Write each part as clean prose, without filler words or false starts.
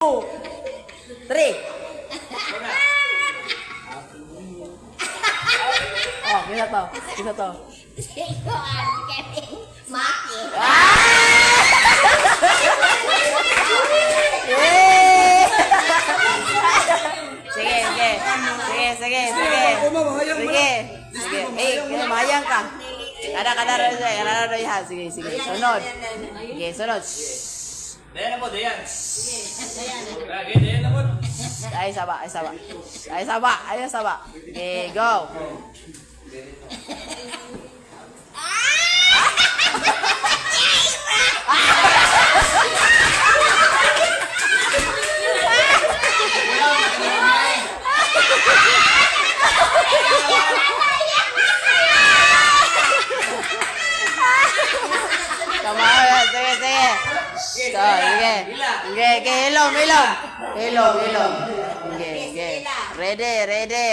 3. Oh, bisa to. Bisa to. Maki. Yeay! Sige, sige. Sige, sige, sige. Sige. Sige. Mayang ka. Kada ya. Sige, sige. Sunod. Sige, sunod. Dayan na po, dayan. Lagi, dayan na po. Ay, saba, ay, saba. Ay, saba, ay, saba. Okay, go. Tama, sige, sige. So, sige. Sige, sige, ilom, ilom. Ilom, ilom. Sige, sige. Ready, ready.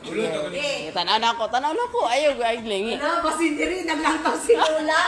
Sige, tanaw na ko. Ayaw, ayaw lingi. Ano, pasindiri, naglantaw si Lola.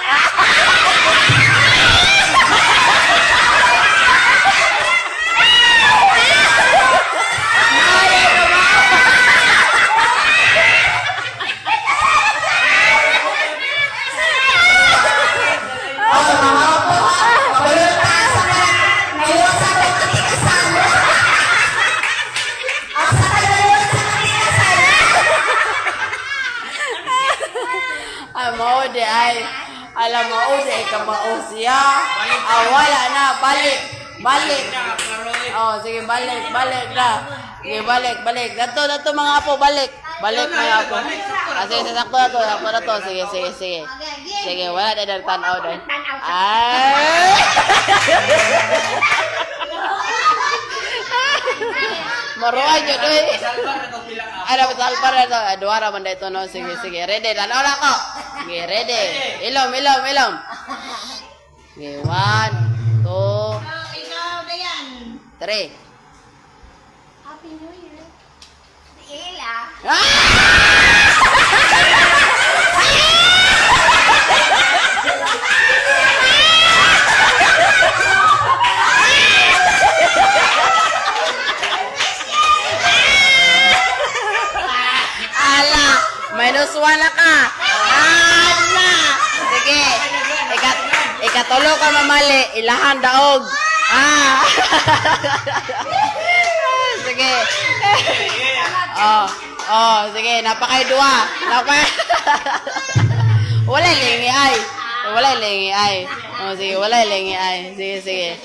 Maude ay alam maude ka siya. Wala na, balik. Oh, sige, balik na. Sige, balik. Dato mga apo, balik mga apo. Sige, sakto na to. Sige. Sige, wala na tanaw doon. Ay! Maruay nyo doon. Ano, salpar na to. Duwara man dito, no? Sige. Ready, tanaw na ko. Sige, ready. Ilom. Sige, 1, 2, Ikaw, Dayan. 3. Happy New Year. Ila. Ala, -1 na ka. Ala. Sige. Ikatulo ka mamali, ilahan daog. Sige. Sige, napakay duwa. Wala lingi ay. Sige, wala lingi ay. Sige.